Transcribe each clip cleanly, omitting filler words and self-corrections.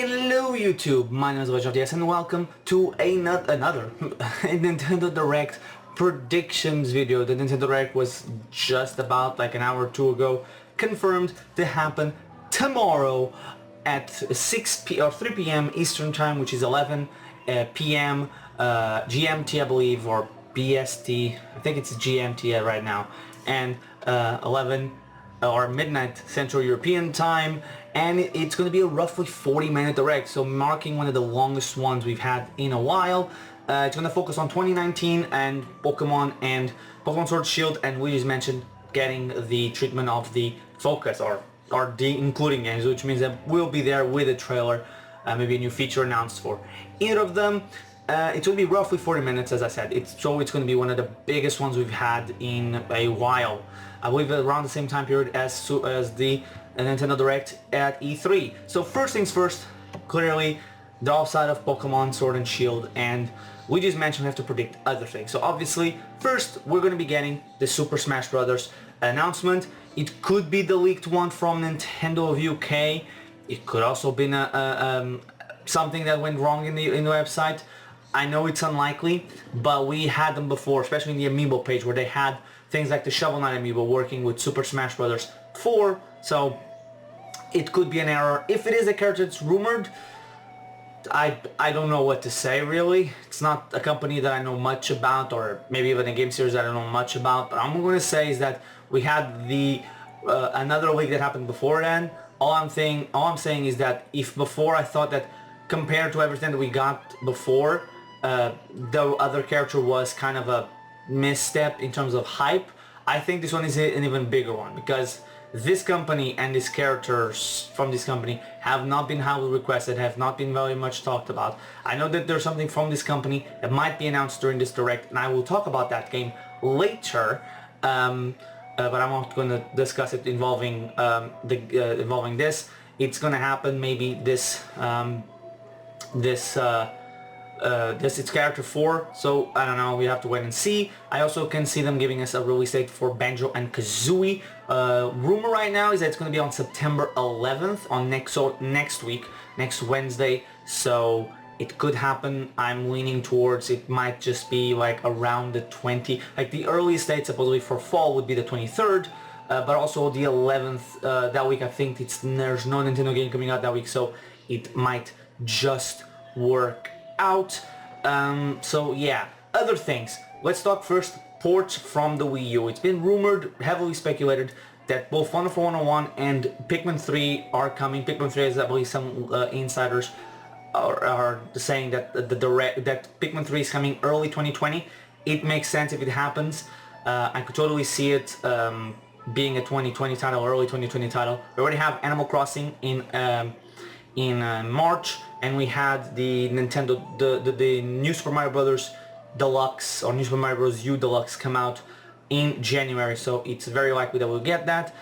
Hello YouTube, my name is Vajov and welcome to another Nintendo Direct predictions video. The Nintendo Direct was just about like an hour or two ago confirmed to happen tomorrow at 3 p.m. Eastern Time, which is 11 p.m. GMT I believe, or BST. I think it's GMT right now, and 11 or midnight Central European Time, and it's going to be a roughly 40-minute direct, so marking one of the longest ones we've had in a while. It's going to focus on 2019 and Pokemon Sword Shield, and we just mentioned getting the treatment of the focus or including games, which means that we'll be there with a trailer, maybe a new feature announced for either of them. It's going to be roughly 40 minutes, as I said. It's going to be one of the biggest ones we've had in a while. I believe around the same time period as the Nintendo Direct at E3. So first things first, clearly the offside of Pokemon Sword and Shield, and we just mentioned we have to predict other things. So obviously, first we're going to be getting the Super Smash Bros. Announcement. It could be the leaked one from Nintendo of UK. It could also be something that went wrong in the website. I know it's unlikely, but we had them before, especially in the Amiibo page, where they had things like the Shovel Knight Amiibo working with Super Smash Bros. 4, so it could be an error. If it is a character that's rumored, I don't know what to say really. It's not a company that I know much about, or maybe even a game series that I don't know much about, but I'm going to say is that we had the another leak that happened before then. All I'm saying is that if before I thought that compared to everything that we got before, the other character was kind of a misstep in terms of hype, I think this one is an even bigger one, because this company and these characters from this company have not been highly requested, have not been very much talked about. I know that there's something from this company that might be announced during this direct, and I will talk about that game later, but I'm not going to discuss it involving involving this. It's going to happen maybe this it's character 4, so I don't know, we have to wait and see. I also can see them giving us a release date for Banjo and Kazooie. Rumor right now is that it's going to be on September 11th, on next week, next Wednesday, so it could happen. I'm leaning towards it might just be like around the 20, like the earliest date supposedly for fall would be the 23rd, but also the 11th that week. I think there's no Nintendo game coming out that week, so it might just work out. So yeah, other things. Let's talk first ports from the Wii U. It's been rumored, heavily speculated, that both Wonderful 101 and Pikmin 3 are coming. Pikmin 3 is, I believe, some insiders are saying that that Pikmin 3 is coming early 2020. It makes sense if it happens. I could totally see it being a 2020 title, early 2020 title. We already have Animal Crossing in March, and we had the Nintendo, the New Super Mario Bros. Deluxe, or New Super Mario Bros. U Deluxe, come out in January, so it's very likely that we'll get that.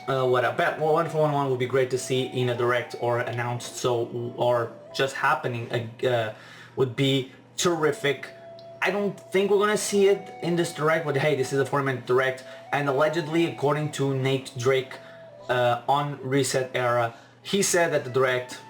What I bet, well, 141 would be great to see in a direct or announced, so, or just happening, would be terrific. I don't think we're gonna see it in this direct, but hey, this is a 40-minute direct, and allegedly, according to Nate Drake on Reset Era, he said that the direct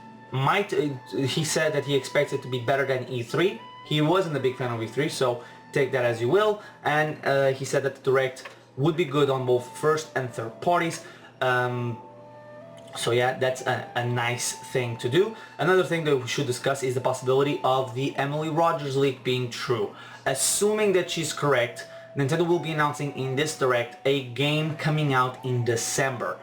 he said that he expects it to be better than E3. He wasn't a big fan of E3, so take that as you will, and he said that the direct would be good on both first and third parties. So yeah, that's a nice thing to do. Another thing that we should discuss is the possibility of the Emily Rogers leak being true. Assuming that she's correct, Nintendo will be announcing in this direct a game coming out in December.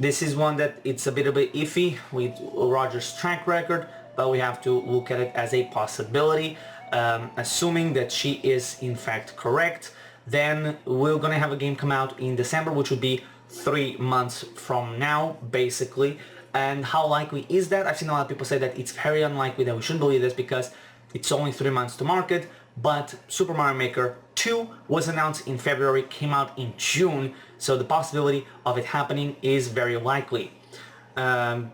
This is one that it's a bit iffy with Rogers' track record, but we have to look at it as a possibility. Assuming that she is in fact correct, then we're gonna have a game come out in December, which would be 3 months from now, basically. And how likely is that? I've seen a lot of people say that it's very unlikely, that we shouldn't believe this because it's only 3 months to market, but Super Mario Maker 2 was announced in February, came out in June, so the possibility of it happening is very likely. I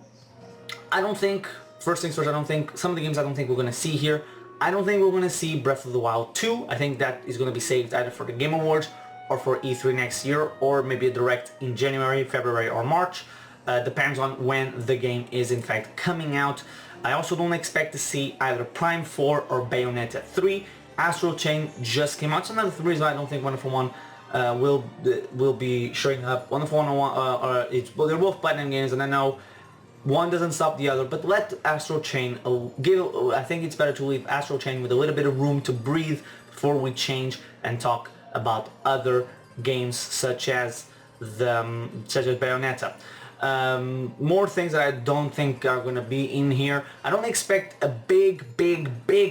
don't think, first things first, I don't think, some of the games I don't think we're going to see here. I don't think we're going to see Breath of the Wild 2. I think that is going to be saved either for the Game Awards or for E3 next year, or maybe a direct in January, February, or March. Depends on when the game is in fact coming out. I also don't expect to see either Prime 4 or Bayonetta 3. Astral Chain just came out, so another reason I don't think Wonderful 1 will be showing up. Wonderful 101, well, they're both Platinum games, and I know one doesn't stop the other, but let Astral Chain I think it's better to leave Astral Chain with a little bit of room to breathe before we change and talk about other games such as Bayonetta. More things that I don't think are going to be in here. I don't expect a big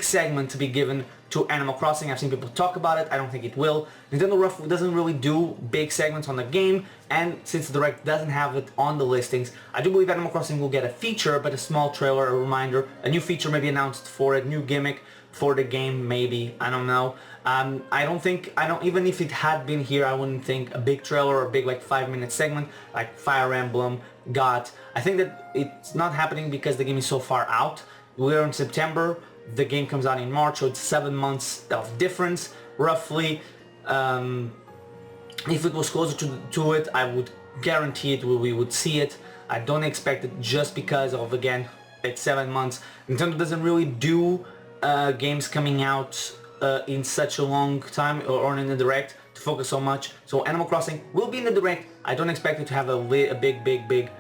segment to be given to Animal Crossing. I've seen people talk about it. I don't think it will. Nintendo doesn't really do big segments on the game, and since the Direct doesn't have it on the listings, I do believe Animal Crossing will get a feature, but a small trailer, a reminder, a new feature maybe announced for a new gimmick for the game, maybe. I don't know. Even if it had been here, I wouldn't think a big trailer or a big like 5-minute segment like Fire Emblem got. I think that it's not happening because the game is so far out. We're in September, the game comes out in March, so it's 7 months of difference roughly. If it was closer to it, I would guarantee it we would see it. I don't expect it just because of, again, it's 7 months. Nintendo doesn't really do games coming out in such a long time or in the Direct to focus so much. So Animal Crossing will be in the Direct. I don't expect it to have a big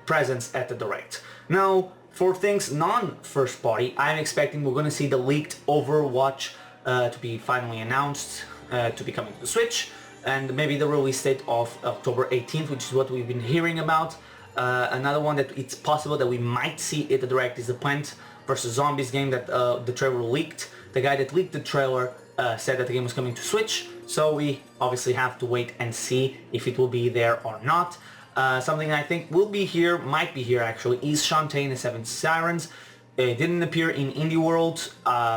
presence at the Direct. Now, for things non-first party, I'm expecting we're going to see the leaked Overwatch to be finally announced, to be coming to the Switch, and maybe the release date of October 18th, which is what we've been hearing about. Another one that it's possible that we might see at the Direct is the Plant vs. Zombies game that the trailer leaked. The guy that leaked the trailer said that the game was coming to Switch, so we obviously have to wait and see if it will be there or not. Something I think will be here, might be here actually, is Shantae and the Seven Sirens. It didn't appear in Indie World.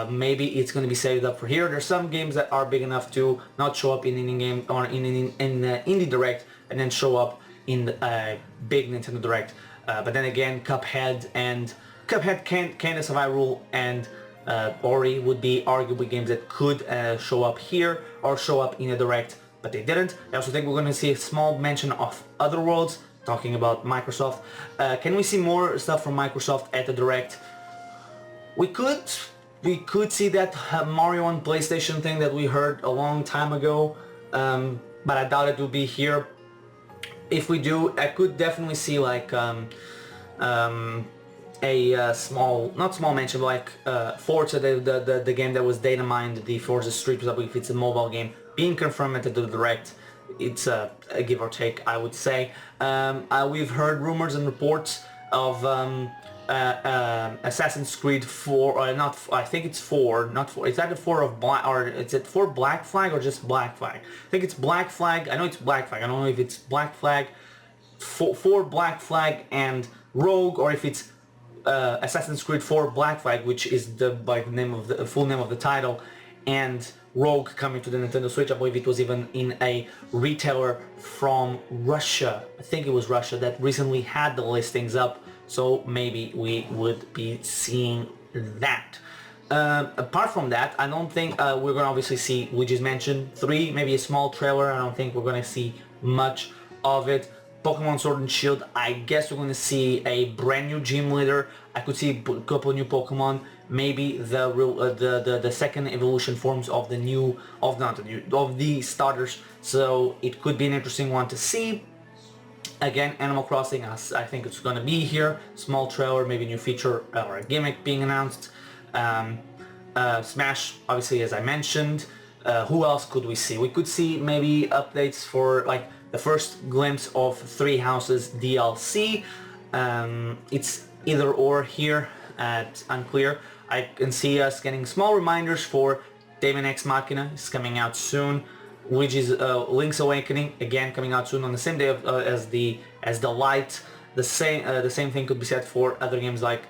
Maybe it's going to be saved up for here. There's some games that are big enough to not show up in Indie game or in Indie Direct and then show up in the big Nintendo Direct. But then again, Cuphead, Candace of Hyrule, and Ori would be arguably games that could show up here or show up in a Direct, but they didn't. I also think we're going to see a small mention of Other Worlds, talking about Microsoft. Can we see more stuff from Microsoft at the Direct? We could see that Mario on PlayStation thing that we heard a long time ago, but I doubt it will be here. If we do, I could definitely see like a small, not small mention, but like Forza, the game that was data mined, the Forza Street, I believe it's a mobile game, being confirmed at the Direct. It's a give or take, I would say. We've heard rumors and reports of Assassin's Creed 4, or not, I think it's 4, not 4, it's either 4 of Black, or is it 4 Black Flag or just Black Flag? I think it's Black Flag, I know it's Black Flag, I don't know if it's Black Flag, 4 Black Flag and Rogue, or if it's Assassin's Creed 4 Black Flag, which is the full name of the title, and Rogue coming to the Nintendo Switch. I believe it was even in a retailer from Russia, I think it was Russia, that recently had the listings up, so maybe we would be seeing that. Apart from that, I don't think we're going to obviously see, we just mentioned 3, maybe a small trailer. I don't think we're going to see much of it. Pokemon Sword and Shield, I guess we're going to see a brand new gym leader. I could see a couple new Pokemon, maybe the second evolution forms of the starters. So it could be an interesting one to see. Again, Animal Crossing, I think it's going to be here. Small trailer, maybe new feature or a gimmick being announced. Smash, obviously, as I mentioned. Who else could we see? We could see maybe updates for like the first glimpse of Three Houses DLC. It's either or here, at unclear. I can see us getting small reminders for Daemon X Machina, is coming out soon. Luigi's Link's Awakening, again coming out soon on the same day as the Light. The same thing could be said for other games like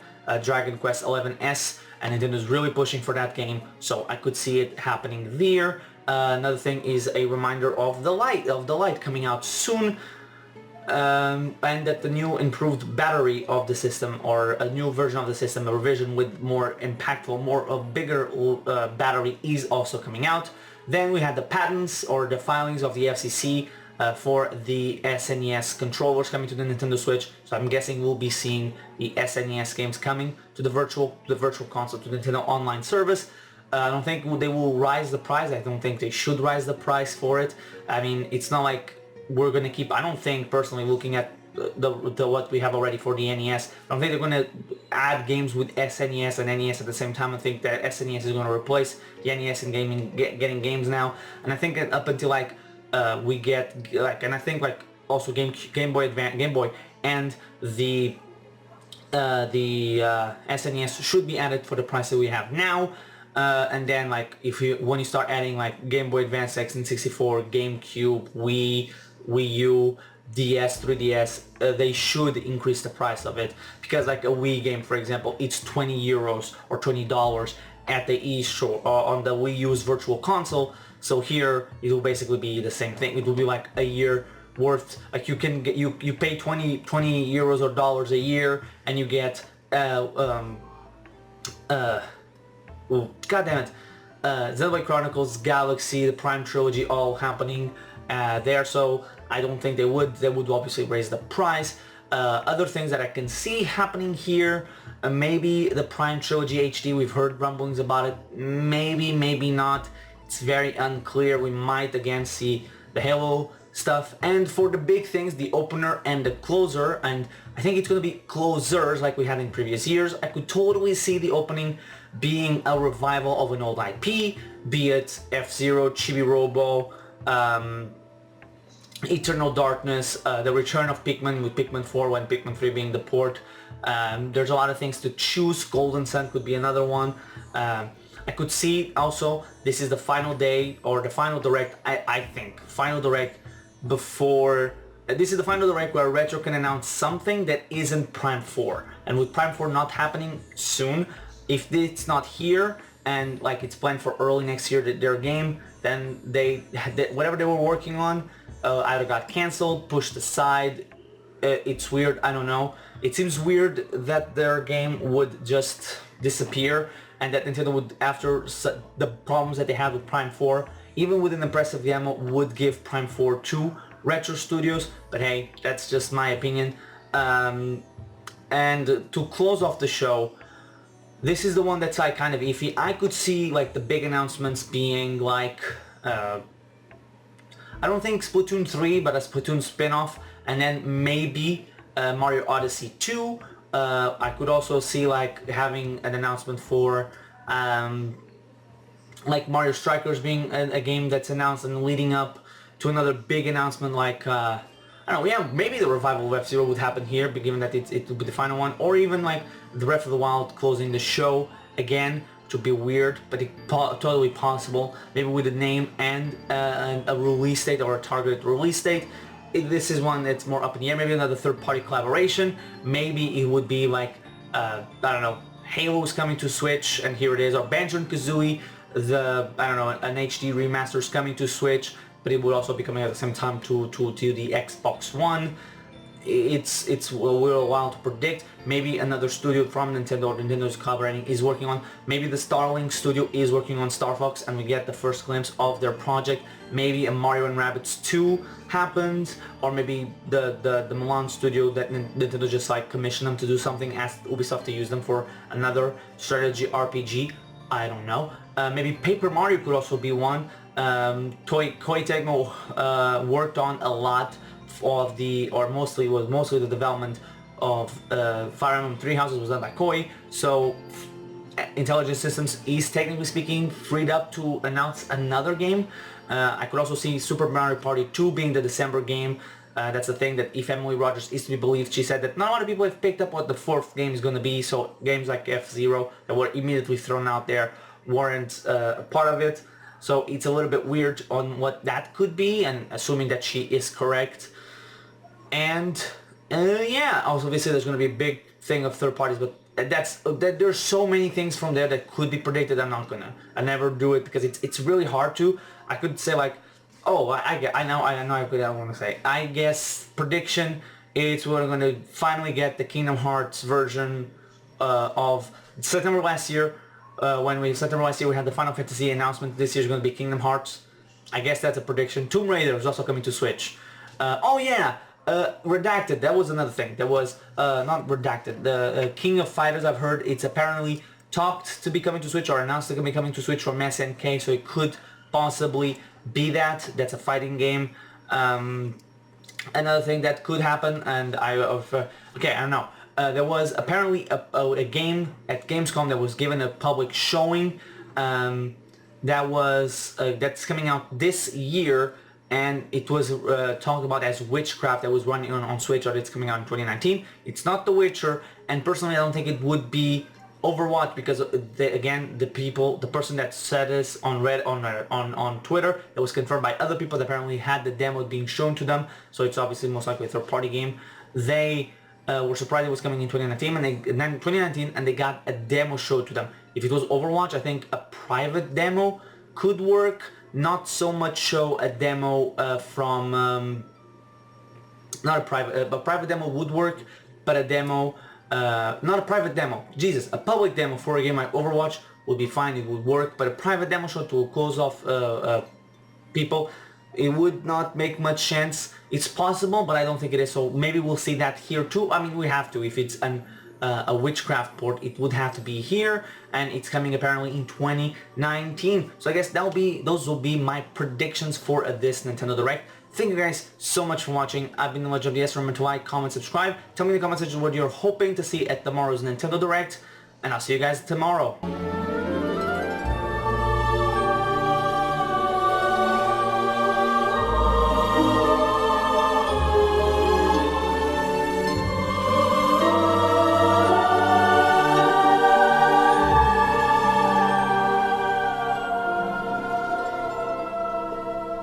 Dragon Quest XI-S, and Nintendo's really pushing for that game, so I could see it happening there. Another thing is a reminder of the Light coming out soon, and that the new improved battery of the system, or a new version of the system, a revision with more impactful, bigger battery, is also coming out. Then we had the patents or the filings of the FCC for the SNES controllers coming to the Nintendo Switch. So I'm guessing we'll be seeing the SNES games coming to the virtual console, to the Nintendo Online service. I don't think they will rise the price. I don't think they should rise the price for it. I mean, it's not like we're gonna keep. I don't think personally, looking at the what we have already for the NES, I don't think they're gonna add games with SNES and NES at the same time. I think that SNES is gonna replace the NES in getting games now. And I think that up until like we get like, and I think like also Game Boy Advance, Game Boy, and the SNES should be added for the price that we have now. And then like when you start adding like Game Boy Advance, N64, GameCube, Wii U, DS, 3DS, they should increase the price of it, because like a Wii game, for example, it's 20 euros or $20 at the eShop or on the Wii U's virtual console. So here it will basically be the same thing. It will be like a year worth. Like you can get you pay 20 euros or dollars a year, and you get God damn it, Xenoblade Chronicles, Galaxy, the Prime Trilogy, all happening there. So I don't think they would obviously raise the price. Other things that I can see happening here, maybe the Prime Trilogy HD, we've heard rumblings about it, maybe not. It's very unclear. We might again see the Halo stuff. And for the big things, the opener and the closer, and I think it's going to be closers like we had in previous years. I could totally see the opening being a revival of an old IP, be it F-Zero, Chibi Robo, Eternal Darkness, the return of Pikmin with Pikmin 4, when Pikmin 3 being the port. There's a lot of things to choose. Golden Sun could be another one. I could see also this is the final day or the final direct, I think, final direct before, this is the final direct where Retro can announce something that isn't Prime 4. And with Prime 4 not happening soon, if it's not here and like it's planned for early next year, their game, then whatever they were working on either got cancelled, pushed aside. It's weird, I don't know. It seems weird that their game would just disappear, and that Nintendo would, after the problems that they had with Prime 4, even with an impressive demo, would give Prime 4 to Retro Studios. But hey, that's just my opinion. And to close off the show, this is the one that's like kind of iffy. I could see like the big announcements being like, I don't think Splatoon 3, but a Splatoon spin-off, and then maybe Mario Odyssey 2. I could also see like having an announcement for like Mario Strikers being a game that's announced, and leading up to another big announcement like I don't know, yeah, maybe the revival of F-Zero would happen here, but given that it would be the final one, or even like the Breath of the Wild closing the show again, which would be weird, but totally possible. Maybe with a name and a release date or a targeted release date. This is one that's more up in the air. Maybe another third-party collaboration. Maybe it would be like I don't know, Halo's coming to Switch, and here it is, or Banjo and Kazooie, I don't know, an HD remaster is coming to Switch, but it would also be coming at the same time to the Xbox One. It's a little while to predict. Maybe another studio from Nintendo or Nintendo's collaborating is working on. Maybe the Starlink studio is working on Star Fox, and we get the first glimpse of their project. Maybe a Mario and Rabbids 2 happens, or maybe the Milan studio that Nintendo just like commissioned them to do something, asked Ubisoft to use them for another strategy RPG. I don't know. Maybe Paper Mario could also be one. Koei Tecmo worked on a lot of mostly the development of Fire Emblem Three Houses was done by Koei, so Intelligent Systems is technically speaking freed up to announce another game. I could also see Super Mario Party 2 being the December game. That's the thing, that if Emily Rogers is to be believed, she said that not a lot of people have picked up what the fourth game is going to be, so games like F-Zero that were immediately thrown out there weren't a part of it. So it's a little bit weird on what that could be, and assuming that she is correct. And yeah, also obviously there's going to be a big thing of third parties, but there's so many things from there that could be predicted. I never do it because it's really hard to. I could say like, oh, I know I want to say. I guess prediction is we're going to finally get the Kingdom Hearts version of September last year. September last year we had the Final Fantasy announcement. This year's going to be Kingdom Hearts. I guess that's a prediction. Tomb Raider is also coming to Switch. Oh yeah, Redacted, that was another thing. That was, not Redacted, the King of Fighters, I've heard it's apparently talked to be coming to Switch or announced to be coming to Switch from SNK, so it could possibly be that. That's a fighting game. Another thing that could happen, and okay, I don't know. There was apparently a game at Gamescom that was given a public showing. That's coming out this year, and it was talked about as Witchcraft, that was running on Switch, or it's coming out in 2019. It's not The Witcher, and personally I don't think it would be Overwatch, because the person that said this on Twitter, it was confirmed by other people that apparently had the demo being shown to them, so it's obviously most likely a third-party game. They were surprised it was coming in 2019, and they got a demo showed to them. If it was Overwatch, I think a private demo could work. Not so much show a demo from not a private demo would work, but a demo, not a private demo, Jesus, a public demo for a game like Overwatch would be fine, it would work, but a private demo show to close off people, it would not make much sense. It's possible, but I don't think it is, so maybe we'll see that here too. I mean, we have to. If it's a Witchcraft port, it would have to be here, and it's coming apparently in 2019. So I guess those will be my predictions for this Nintendo Direct. Thank you guys so much for watching. I've been the Legend of DS. Remember to like, comment, subscribe. Tell me in the comment section what you're hoping to see at tomorrow's Nintendo Direct, and I'll see you guys tomorrow.